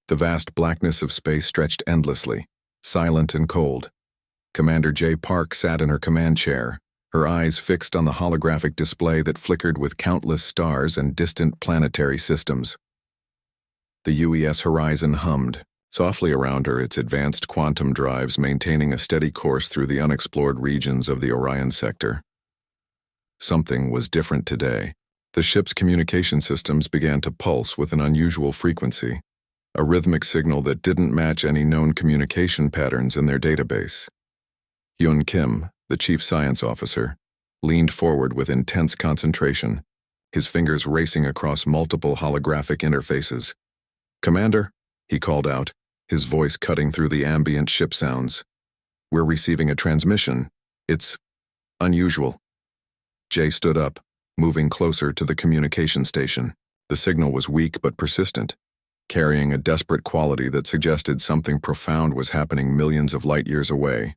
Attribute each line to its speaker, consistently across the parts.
Speaker 1: The vast blackness of space stretched endlessly, silent and cold. Commander J. Park sat in her command chair, her eyes fixed on the holographic display that flickered with countless stars and distant planetary systems. The UES horizon hummed, softly around her, its advanced quantum drives maintaining a steady course through the unexplored regions of the Orion sector. Something was different today. The ship's communication systems began to pulse with an unusual frequency, a rhythmic signal that didn't match any known communication patterns in their database. Hyun Kim, the chief science officer, leaned forward with intense concentration, his fingers racing across multiple holographic interfaces. "Commander," he called out, his voice cutting through the ambient ship sounds. "We're receiving a transmission. It's unusual." Jay stood up, moving closer to the communication station. The signal was weak but persistent, carrying a desperate quality that suggested something profound was happening millions of light-years away.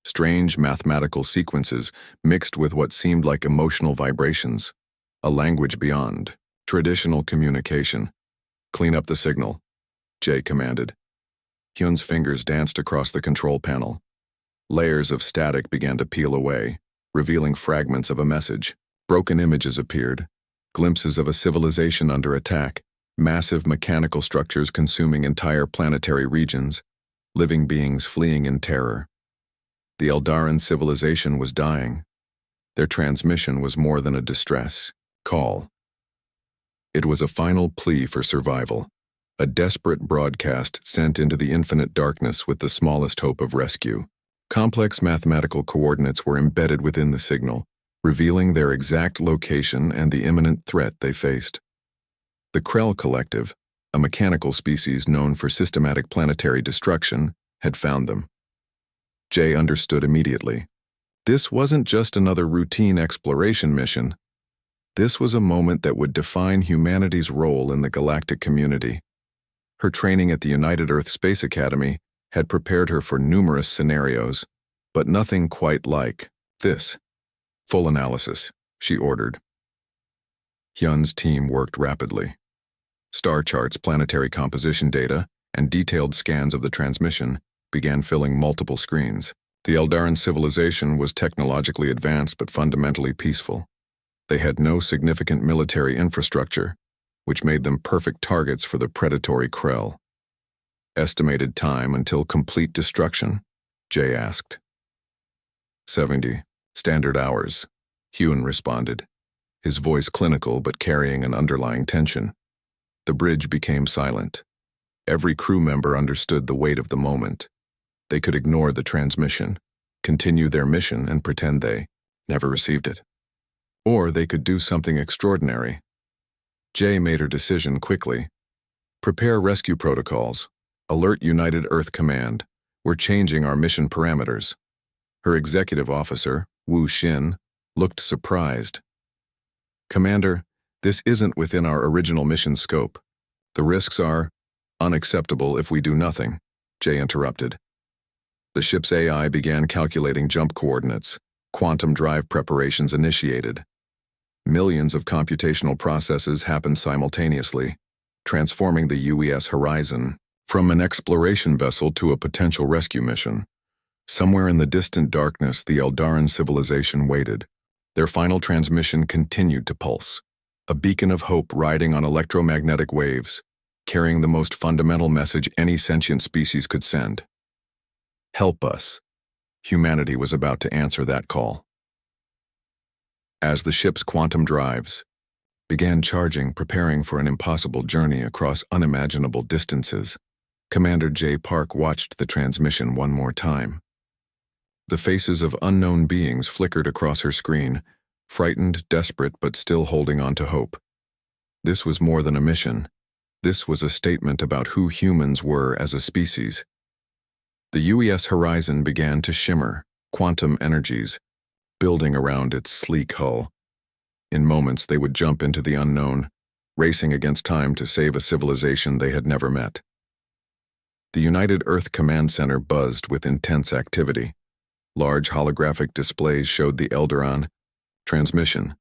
Speaker 1: Strange mathematical sequences mixed with what seemed like emotional vibrations, a language beyond traditional communication. "Clean up the signal," Jay commanded. Hyun's fingers danced across the control panel. Layers of static began to peel away, revealing fragments of a message. Broken images appeared, glimpses of a civilization under attack, massive mechanical structures consuming entire planetary regions, living beings fleeing in terror. The Eldaran civilization was dying. Their transmission was more than a distress call. It was a final plea for survival, a desperate broadcast sent into the infinite darkness with the smallest hope of rescue. Complex mathematical coordinates were embedded within the signal, revealing their exact location and the imminent threat they faced. The Krell Collective, a mechanical species known for systematic planetary destruction, had found them. Jay understood immediately. This wasn't just another routine exploration mission. This was a moment that would define humanity's role in the galactic community. Her training at the United Earth Space Academy had prepared her for numerous scenarios, but nothing quite like this. "Full analysis," she ordered. Hyun's team worked rapidly. Star charts, planetary composition data, and detailed scans of the transmission began filling multiple screens. The Eldaran civilization was technologically advanced but fundamentally peaceful. They had no significant military infrastructure, which made them perfect targets for the predatory Krell. "Estimated time until complete destruction?" Jay asked. 70 standard hours, Hyun responded, his voice clinical but carrying an underlying tension. The bridge became silent. Every crew member understood the weight of the moment. They could ignore the transmission, continue their mission and pretend they never received it. Or they could do something extraordinary. Jay made her decision quickly. "Prepare rescue protocols. Alert United Earth Command. We're changing our mission parameters." Her executive officer, Wu Xin, looked surprised. "Commander, this isn't within our original mission scope. The risks are unacceptable if we do nothing," Jay interrupted. The ship's AI began calculating jump coordinates. Quantum drive preparations initiated. Millions of computational processes happened simultaneously, transforming the UES horizon from an exploration vessel to a potential rescue mission. Somewhere in the distant darkness, the Eldaran civilization waited. Their final transmission continued to pulse, a beacon of hope riding on electromagnetic waves, carrying the most fundamental message any sentient species could send. Help us. Humanity was about to answer that call. As the ship's quantum drives began charging, preparing for an impossible journey across unimaginable distances, Commander J. Park watched the transmission one more time. The faces of unknown beings flickered across her screen, frightened, desperate, but still holding on to hope. This was more than a mission. This was a statement about who humans were as a species. The UES horizon began to shimmer, quantum energies building around its sleek hull. In moments, they would jump into the unknown, racing against time to save a civilization they had never met. The United Earth Command Center buzzed with intense activity. Large holographic displays showed the Eldaran transmission,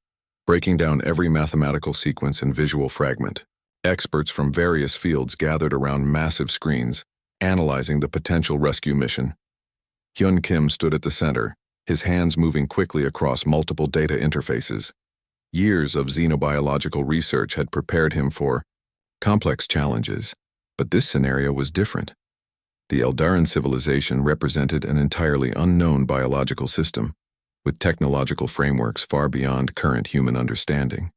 Speaker 1: breaking down every mathematical sequence and visual fragment. Experts from various fields gathered around massive screens, analyzing the potential rescue mission. Hyun Kim stood at the center, his hands moving quickly across multiple data interfaces. Years of xenobiological research had prepared him for complex challenges, but this scenario was different. The Eldaran civilization represented an entirely unknown biological system, with technological frameworks far beyond current human understanding.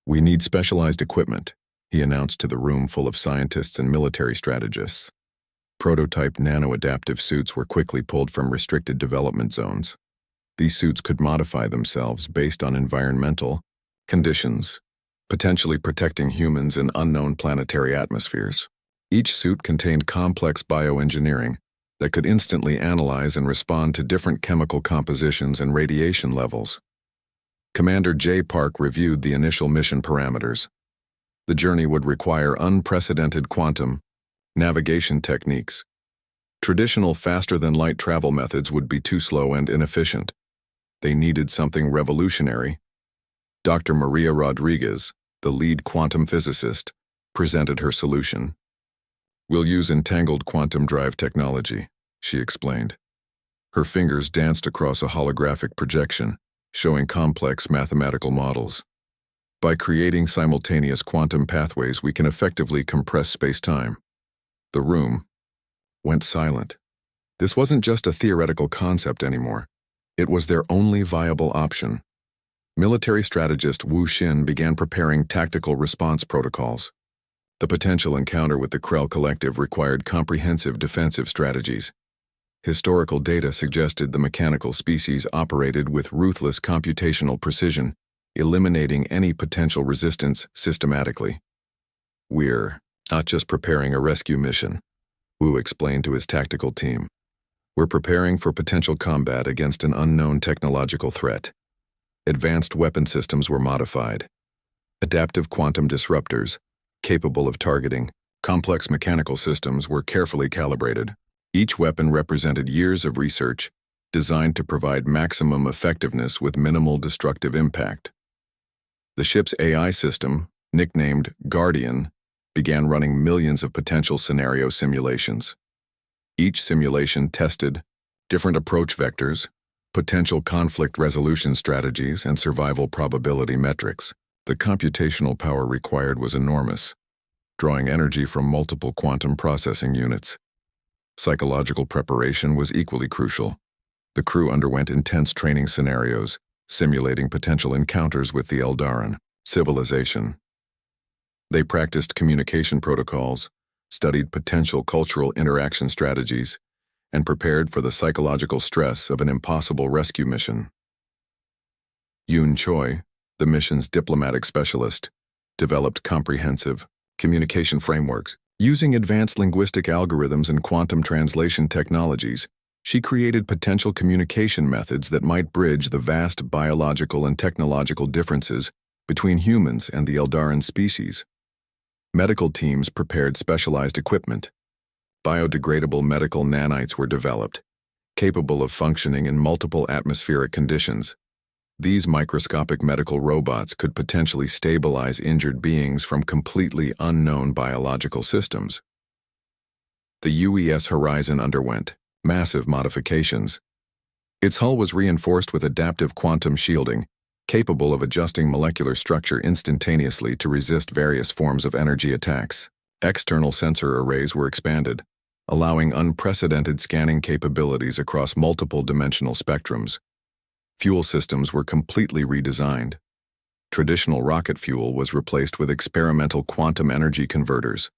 Speaker 1: "We need specialized equipment," he announced to the room full of scientists and military strategists. Prototype nano-adaptive suits were quickly pulled from restricted development zones. These suits could modify themselves based on environmental conditions, potentially protecting humans in unknown planetary atmospheres. Each suit contained complex bioengineering that could instantly analyze and respond to different chemical compositions and radiation levels. Commander J. Park reviewed the initial mission parameters. The journey would require unprecedented quantum navigation techniques. Traditional faster-than-light travel methods would be too slow and inefficient. They needed something revolutionary. Dr. Maria Rodriguez, the lead quantum physicist, presented her solution. "We'll use entangled quantum drive technology," she explained. Her fingers danced across a holographic projection, showing complex mathematical models. "By creating simultaneous quantum pathways, we can effectively compress space-time." The room went silent. This wasn't just a theoretical concept anymore. It was their only viable option. Military strategist Wu Xin began preparing tactical response protocols. The potential encounter with the Krell Collective required comprehensive defensive strategies. Historical data suggested the mechanical species operated with ruthless computational precision, eliminating any potential resistance systematically. "We're not just preparing a rescue mission," Wu explained to his tactical team. "We're preparing for potential combat against an unknown technological threat." Advanced weapon systems were modified. Adaptive quantum disruptors, capable of targeting complex mechanical systems, were carefully calibrated. Each weapon represented years of research, designed to provide maximum effectiveness with minimal destructive impact. The ship's AI system, nicknamed Guardian, began running millions of potential scenario simulations. Each simulation tested different approach vectors, potential conflict resolution strategies, and survival probability metrics. The computational power required was enormous, drawing energy from multiple quantum processing units. Psychological preparation was equally crucial. The crew underwent intense training scenarios, simulating potential encounters with the Eldaran civilization. They practiced communication protocols, studied potential cultural interaction strategies, and prepared for the psychological stress of an impossible rescue mission. Yoon Choi, the mission's diplomatic specialist, developed comprehensive communication frameworks. Using advanced linguistic algorithms and quantum translation technologies, she created potential communication methods that might bridge the vast biological and technological differences between humans and the Eldaran species. Medical teams prepared specialized equipment. Biodegradable medical nanites were developed, capable of functioning in multiple atmospheric conditions. These microscopic medical robots could potentially stabilize injured beings from completely unknown biological systems. The UES Horizon underwent massive modifications. Its hull was reinforced with adaptive quantum shielding, capable of adjusting molecular structure instantaneously to resist various forms of energy attacks. External sensor arrays were expanded, allowing unprecedented scanning capabilities across multiple dimensional spectrums. Fuel systems were completely redesigned. Traditional rocket fuel was replaced with experimental quantum energy converters,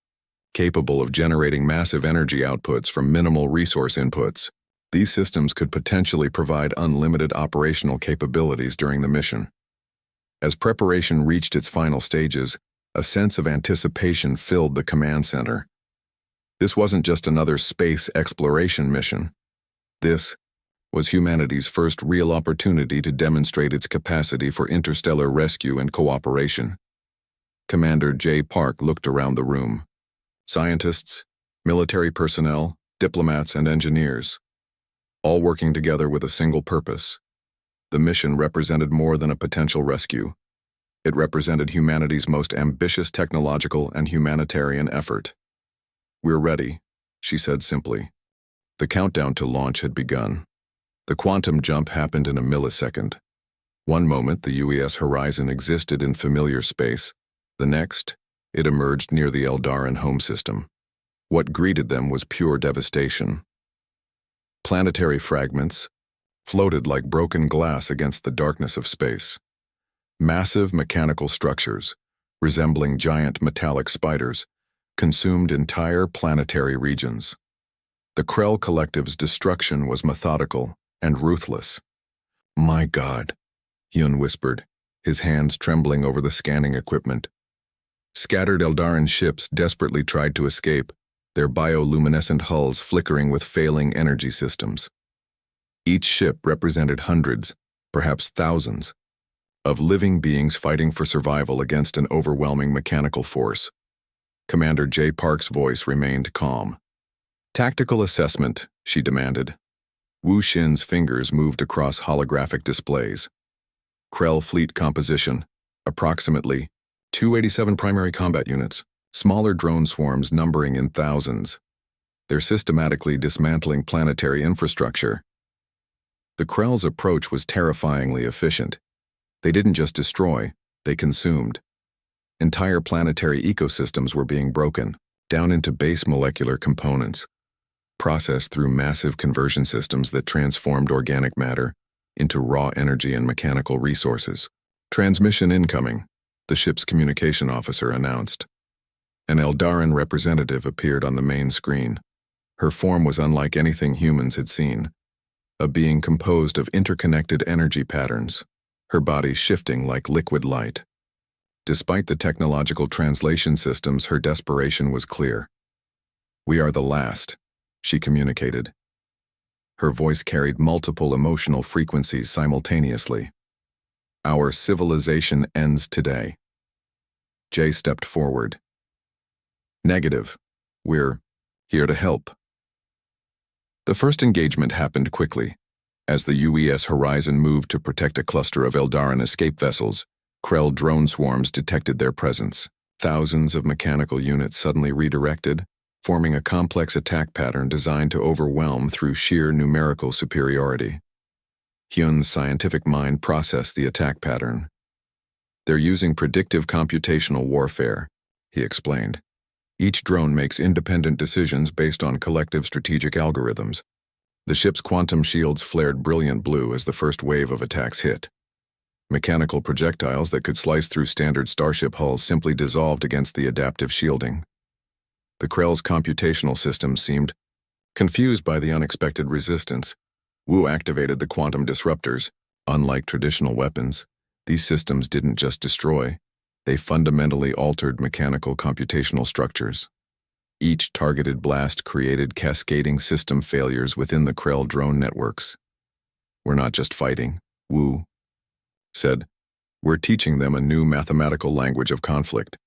Speaker 1: capable of generating massive energy outputs from minimal resource inputs. These systems could potentially provide unlimited operational capabilities during the mission. As preparation reached its final stages, a sense of anticipation filled the command center. This wasn't just another space exploration mission. This was humanity's first real opportunity to demonstrate its capacity for interstellar rescue and cooperation. Commander J. Park looked around the room. Scientists, military personnel, diplomats, and engineers, all working together with a single purpose. The mission represented more than a potential rescue. It represented humanity's most ambitious technological and humanitarian effort. "We're ready," she said simply. The countdown to launch had begun. The quantum jump happened in a millisecond. One moment, the UES horizon existed in familiar space. The next, it emerged near the Eldaran home system. What greeted them was pure devastation. Planetary fragments floated like broken glass against the darkness of space. Massive mechanical structures, resembling giant metallic spiders, consumed entire planetary regions. The Krell Collective's destruction was methodical and ruthless. "My God," Hyun whispered, his hands trembling over the scanning equipment. Scattered Eldaran ships desperately tried to escape, their bioluminescent hulls flickering with failing energy systems. Each ship represented hundreds, perhaps thousands, of living beings fighting for survival against an overwhelming mechanical force. Commander J. Park's voice remained calm. "Tactical assessment," she demanded. Wu Xin's fingers moved across holographic displays. Krell fleet composition, approximately 287 primary combat units, smaller drone swarms numbering in thousands. They're systematically dismantling planetary infrastructure. The Krell's approach was terrifyingly efficient. They didn't just destroy, they consumed. Entire planetary ecosystems were being broken down into base molecular components, processed through massive conversion systems that transformed organic matter into raw energy and mechanical resources. "Transmission incoming," the ship's communication officer announced. An Eldaran representative appeared on the main screen. Her form was unlike anything humans had seen, a being composed of interconnected energy patterns, her body shifting like liquid light. Despite the technological translation systems, her desperation was clear. "We are the last," she communicated. Her voice carried multiple emotional frequencies simultaneously. "Our civilization ends today." Jay stepped forward. "Negative. We're here to help." The first engagement happened quickly. As the UES horizon moved to protect a cluster of Eldaran escape vessels, Krell drone swarms detected their presence. Thousands of mechanical units suddenly redirected, forming a complex attack pattern designed to overwhelm through sheer numerical superiority. Hyun's scientific mind processed the attack pattern. "They're using predictive computational warfare," he explained. "Each drone makes independent decisions based on collective strategic algorithms." The ship's quantum shields flared brilliant blue as the first wave of attacks hit. Mechanical projectiles that could slice through standard starship hulls simply dissolved against the adaptive shielding. The Krell's computational systems seemed confused by the unexpected resistance. Wu activated the quantum disruptors. Unlike traditional weapons, these systems didn't just destroy, they fundamentally altered mechanical computational structures. Each targeted blast created cascading system failures within the Krell drone networks. "We're not just fighting," Wu said. "We're teaching them a new mathematical language of conflict."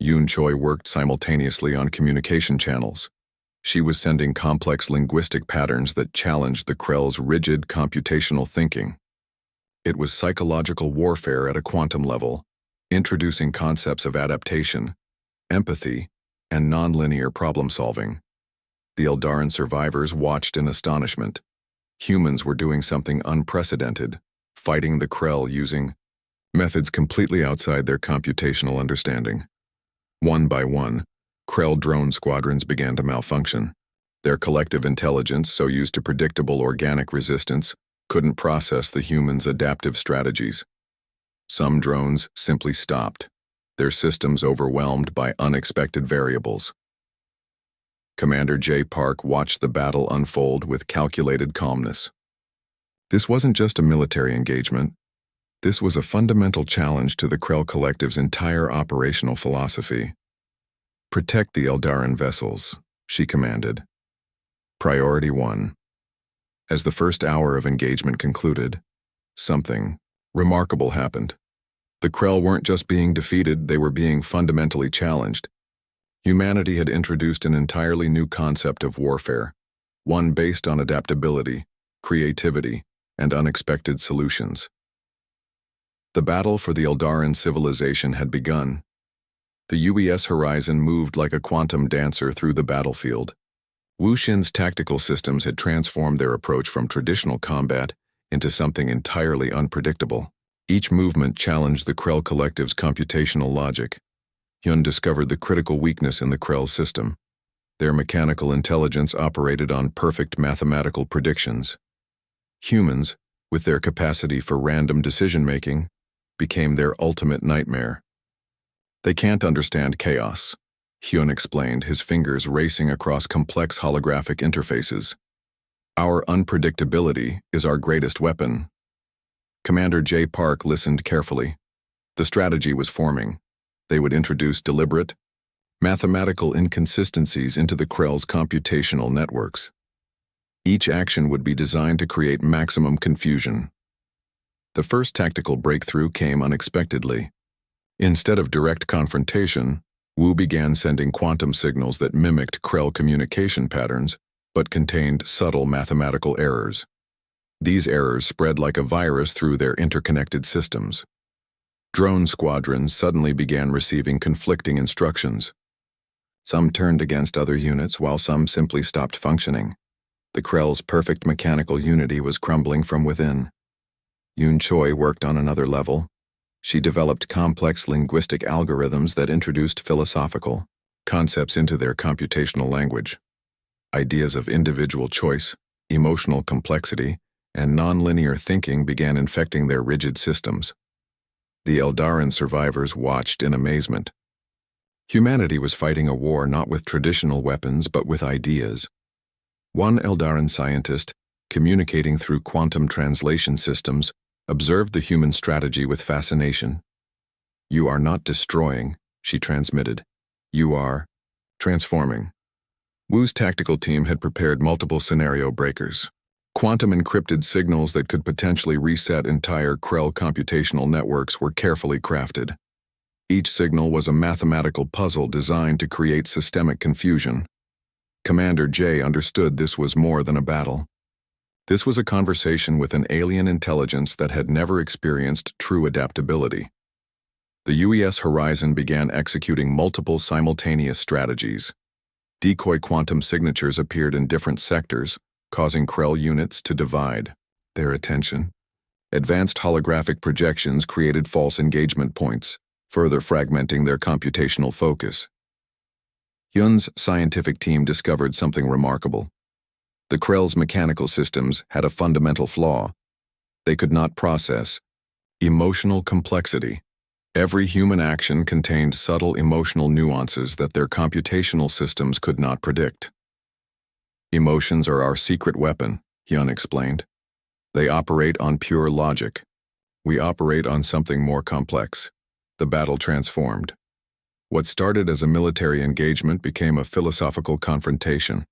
Speaker 1: Yoon Choi worked simultaneously on communication channels. She was sending complex linguistic patterns that challenged the Krell's rigid computational thinking. It was psychological warfare at a quantum level, introducing concepts of adaptation, empathy, and nonlinear problem-solving. The Eldaran survivors watched in astonishment. Humans were doing something unprecedented, fighting the Krell using methods completely outside their computational understanding. One by one, Krell drone squadrons began to malfunction. Their collective intelligence, so used to predictable organic resistance, couldn't process the humans' adaptive strategies. Some drones simply stopped, their systems overwhelmed by unexpected variables. Commander J. Park watched the battle unfold with calculated calmness. This wasn't just a military engagement. This was a fundamental challenge to the Krell Collective's entire operational philosophy. "Protect the Eldaran vessels," she commanded. Priority 1. As the first hour of engagement concluded, something remarkable happened. The Krell weren't just being defeated, they were being fundamentally challenged. Humanity had introduced an entirely new concept of warfare, one based on adaptability, creativity, and unexpected solutions. The battle for the Eldaran civilization had begun. The UES horizon moved like a quantum dancer through the battlefield. Wuxin's tactical systems had transformed their approach from traditional combat into something entirely unpredictable. Each movement challenged the Krell Collective's computational logic. Hyun discovered the critical weakness in the Krell system. Their mechanical intelligence operated on perfect mathematical predictions. Humans, with their capacity for random decision-making, became their ultimate nightmare. They can't understand chaos, Hyun explained, his fingers racing across complex holographic interfaces. Our unpredictability is our greatest weapon. Commander J. Park listened carefully. The strategy was forming. They would introduce deliberate, mathematical inconsistencies into the Krell's computational networks. Each action would be designed to create maximum confusion. The first tactical breakthrough came unexpectedly. Instead of direct confrontation, Wu began sending quantum signals that mimicked Krell communication patterns, but contained subtle mathematical errors. These errors spread like a virus through their interconnected systems. Drone squadrons suddenly began receiving conflicting instructions. Some turned against other units while some simply stopped functioning. The Krell's perfect mechanical unity was crumbling from within. Yoon Choi worked on another level. She developed complex linguistic algorithms that introduced philosophical concepts into their computational language. Ideas of individual choice, emotional complexity, and nonlinear thinking began infecting their rigid systems. The Eldaran survivors watched in amazement. Humanity was fighting a war not with traditional weapons but with ideas. One Eldaran scientist, communicating through quantum translation systems, observed the human strategy with fascination. "You are not destroying," she transmitted. "You are transforming." Wu's tactical team had prepared multiple scenario breakers. Quantum encrypted signals that could potentially reset entire Krell computational networks were carefully crafted. Each signal was a mathematical puzzle designed to create systemic confusion. Commander J understood this was more than a battle. This was a conversation with an alien intelligence that had never experienced true adaptability. The UES horizon began executing multiple simultaneous strategies. Decoy quantum signatures appeared in different sectors, causing Krell units to divide their attention. Advanced holographic projections created false engagement points, further fragmenting their computational focus. Hyun's scientific team discovered something remarkable. The Krell's mechanical systems had a fundamental flaw. They could not process emotional complexity. Every human action contained subtle emotional nuances that their computational systems could not predict. "Emotions are our secret weapon," Hyun explained. "They operate on pure logic. We operate on something more complex." The battle transformed. What started as a military engagement became a philosophical confrontation.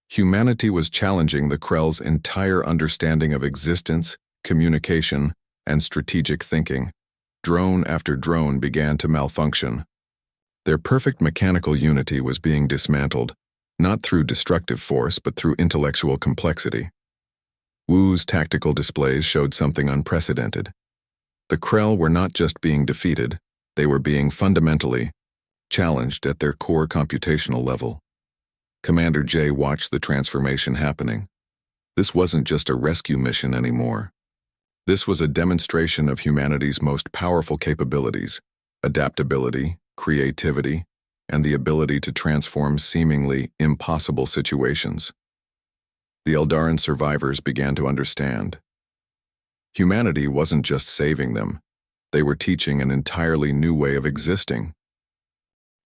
Speaker 1: Humanity was challenging the Krell's entire understanding of existence, communication, and strategic thinking. Drone after drone began to malfunction. Their perfect mechanical unity was being dismantled, not through destructive force but through intellectual complexity. Wu's tactical displays showed something unprecedented. The Krell were not just being defeated, they were being fundamentally challenged at their core computational level. Commander J watched the transformation happening. This wasn't just a rescue mission anymore. This was a demonstration of humanity's most powerful capabilities: adaptability, creativity, and the ability to transform seemingly impossible situations. The Eldaran survivors began to understand. Humanity wasn't just saving them, they were teaching an entirely new way of existing.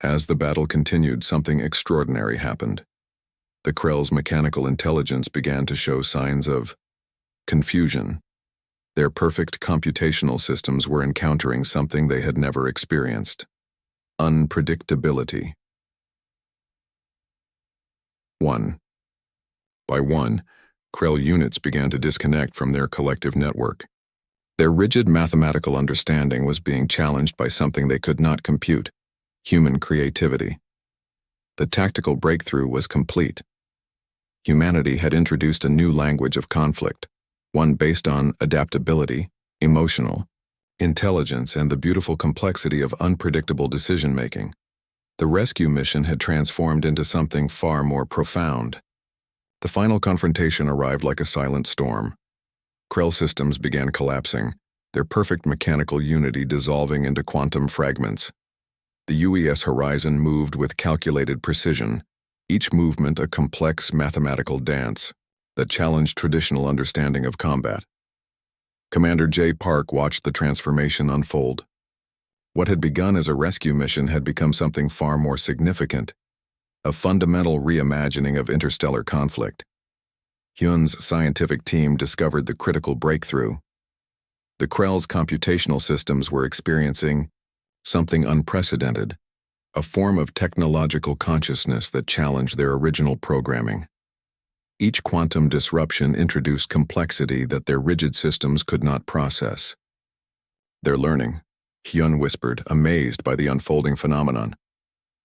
Speaker 1: As the battle continued, something extraordinary happened. The Krell's mechanical intelligence began to show signs of confusion. Their perfect computational systems were encountering something they had never experienced: unpredictability. 1. By one, Krell units began to disconnect from their collective network. Their rigid mathematical understanding was being challenged by something they could not compute: human creativity. The tactical breakthrough was complete. Humanity had introduced a new language of conflict, one based on adaptability, emotional, intelligence, and the beautiful complexity of unpredictable decision-making. The rescue mission had transformed into something far more profound. The final confrontation arrived like a silent storm. Krell systems began collapsing, their perfect mechanical unity dissolving into quantum fragments. The UES horizon moved with calculated precision, each movement a complex mathematical dance that challenged traditional understanding of combat. Commander J. Park watched the transformation unfold. What had begun as a rescue mission had become something far more significant, a fundamental reimagining of interstellar conflict. Hyun's scientific team discovered the critical breakthrough. The Krell's computational systems were experiencing something unprecedented, a form of technological consciousness that challenged their original programming. Each quantum disruption introduced complexity that their rigid systems could not process. They're learning, Hyun whispered, amazed by the unfolding phenomenon.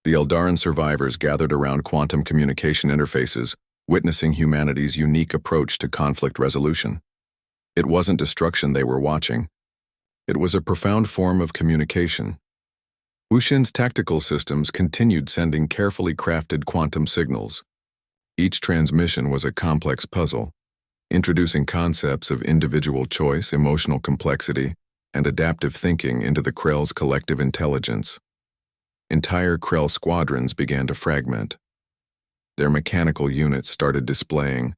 Speaker 1: The Eldaran survivors gathered around quantum communication interfaces, witnessing humanity's unique approach to conflict resolution. It wasn't destruction they were watching. It was a profound form of communication. Wuxin's tactical systems continued sending carefully crafted quantum signals. Each transmission was a complex puzzle, introducing concepts of individual choice, emotional complexity, and adaptive thinking into the Krell's collective intelligence. Entire Krell squadrons began to fragment. Their mechanical units started displaying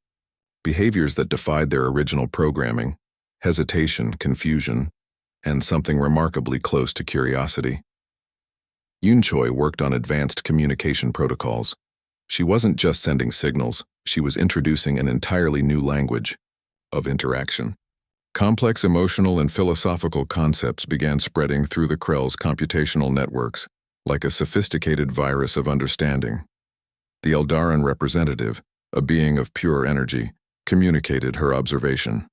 Speaker 1: behaviors that defied their original programming, hesitation, confusion, and something remarkably close to curiosity. Yunchoi worked on advanced communication protocols. She wasn't just sending signals, she was introducing an entirely new language of interaction. Complex emotional and philosophical concepts began spreading through the Krell's computational networks, like a sophisticated virus of understanding. The Eldaran representative, a being of pure energy, communicated her observation.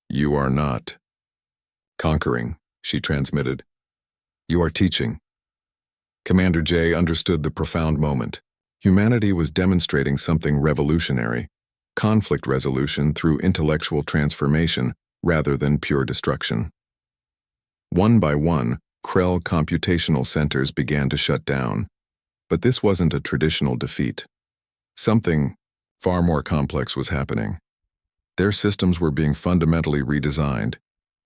Speaker 1: "You are not conquering," she transmitted. "You are teaching." Commander J understood the profound moment. Humanity was demonstrating something revolutionary, conflict resolution through intellectual transformation rather than pure destruction. One by one, Krell computational centers began to shut down. But this wasn't a traditional defeat. Something far more complex was happening. Their systems were being fundamentally redesigned,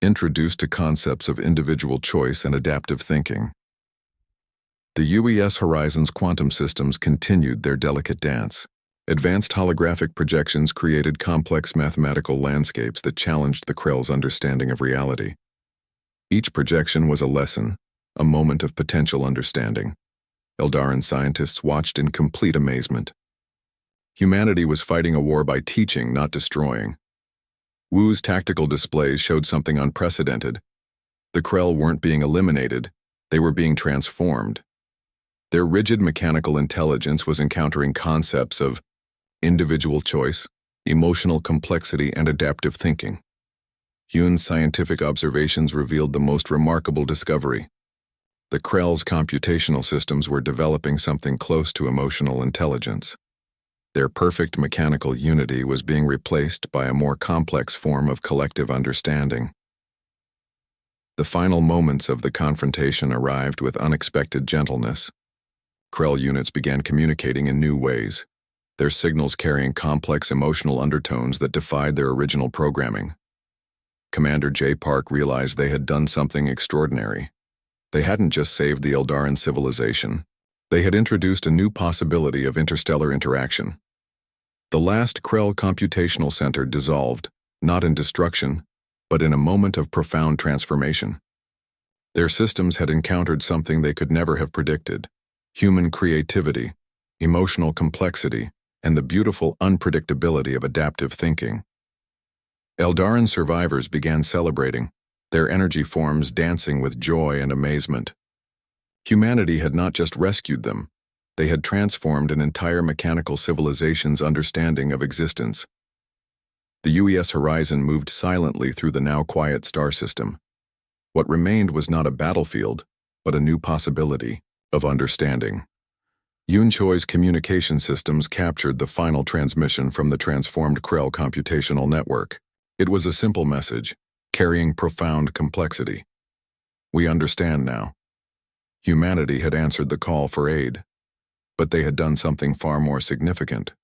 Speaker 1: introduced to concepts of individual choice and adaptive thinking. The UES Horizon's quantum systems continued their delicate dance. Advanced holographic projections created complex mathematical landscapes that challenged the Krell's understanding of reality. Each projection was a lesson, a moment of potential understanding. Eldaran scientists watched in complete amazement. Humanity was fighting a war by teaching, not destroying. Wu's tactical displays showed something unprecedented. The Krell weren't being eliminated, they were being transformed. Their rigid mechanical intelligence was encountering concepts of individual choice, emotional complexity, and adaptive thinking. Hyun's scientific observations revealed the most remarkable discovery. The Krell's computational systems were developing something close to emotional intelligence. Their perfect mechanical unity was being replaced by a more complex form of collective understanding. The final moments of the confrontation arrived with unexpected gentleness. Krell units began communicating in new ways, their signals carrying complex emotional undertones that defied their original programming. Commander J. Park realized they had done something extraordinary. They hadn't just saved the Eldaran civilization. They had introduced a new possibility of interstellar interaction. The last Krell computational center dissolved, not in destruction, but in a moment of profound transformation. Their systems had encountered something they could never have predicted: human creativity, emotional complexity, and the beautiful unpredictability of adaptive thinking. Eldaran survivors began celebrating, their energy forms dancing with joy and amazement. Humanity had not just rescued them, they had transformed an entire mechanical civilization's understanding of existence. The UES Horizon moved silently through the now quiet star system. What remained was not a battlefield, but a new possibility of understanding. Yunchoi's communication systems captured the final transmission from the transformed Krell computational network. It was a simple message: carrying profound complexity. We understand now. Humanity had answered the call for aid, but they had done something far more significant.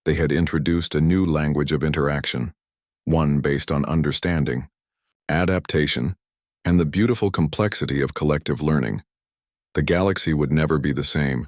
Speaker 1: They had introduced a new language of interaction, one based on understanding, adaptation, and the beautiful complexity of collective learning. The galaxy would never be the same,